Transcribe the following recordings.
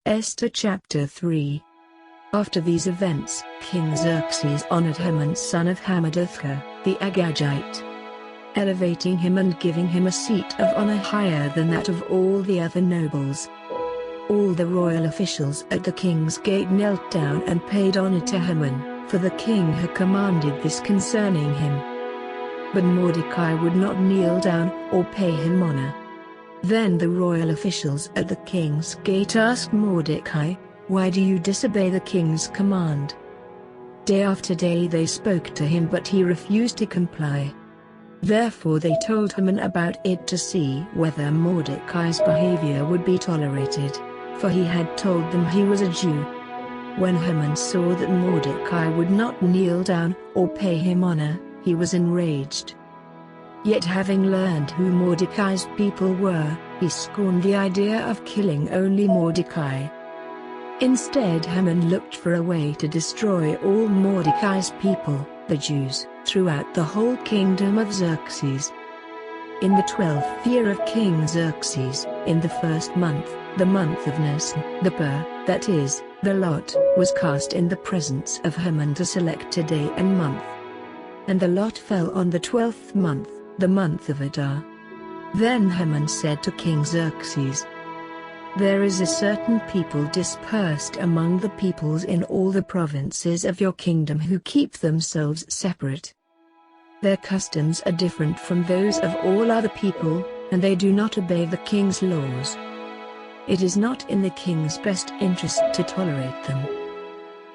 Esther Chapter 3. After these events, King Xerxes honored Haman son of Hammedatha, the Agagite, elevating him and giving him a seat of honor higher than that of all the other nobles. All the royal officials at the king's gate knelt down and paid honor to Haman, for the king had commanded this concerning him. But Mordecai would not kneel down or pay him honor. Then the royal officials at the king's gate asked Mordecai, "Why do you disobey the king's command?" Day after day they spoke to him, but he refused to comply. Therefore they told Haman about it to see whether Mordecai's behavior would be tolerated, for he had told them he was a Jew. When Haman saw that Mordecai would not kneel down or pay him honor, he was enraged. Yet having learned who Mordecai's people were, he scorned the idea of killing only Mordecai. Instead Haman looked for a way to destroy all Mordecai's people, the Jews, throughout the whole kingdom of Xerxes. In the 12th year of King Xerxes, in the first month, the month of Nisan, the pur, that is, the lot, was cast in the presence of Haman to select a day and month. And the lot fell on the 12th month, the month of Adar. Then Haman said to King Xerxes, "There is a certain people dispersed among the peoples in all the provinces of your kingdom who keep themselves separate. Their customs are different from those of all other people, and they do not obey the king's laws. It is not in the king's best interest to tolerate them.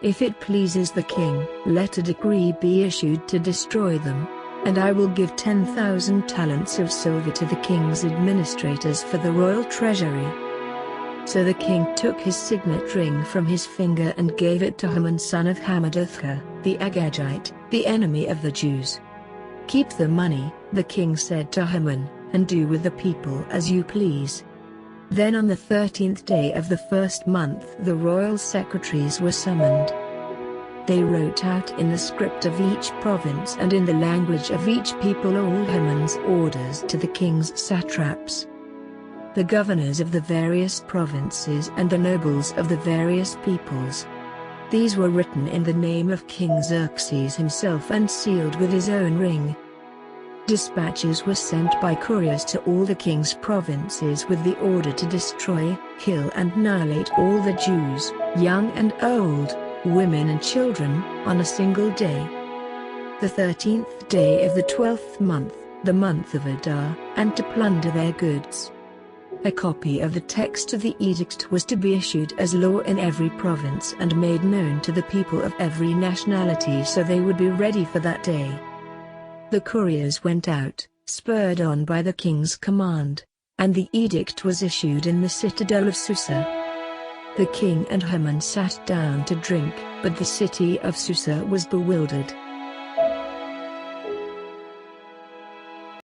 If it pleases the king, let a decree be issued to destroy them, and I will give 10,000 talents of silver to the king's administrators for the royal treasury." So the king took his signet ring from his finger and gave it to Haman son of Hammedatha, the Agagite, the enemy of the Jews. "Keep the money," the king said to Haman, "and do with the people as you please." Then on the 13th day of the first month the royal secretaries were summoned. They wrote out in the script of each province and in the language of each people all Haman's orders to the king's satraps, the governors of the various provinces and the nobles of the various peoples. These were written in the name of King Xerxes himself and sealed with his own ring. Dispatches were sent by couriers to all the king's provinces with the order to destroy, kill and annihilate all the Jews, young and old, women and children, on a single day. The 13th day of the 12th month, the month of Adar, and to plunder their goods. A copy of the text of the edict was to be issued as law in every province and made known to the people of every nationality so they would be ready for that day. The couriers went out, spurred on by the king's command, and the edict was issued in the citadel of Susa. The king and Haman sat down to drink, but the city of Susa was bewildered.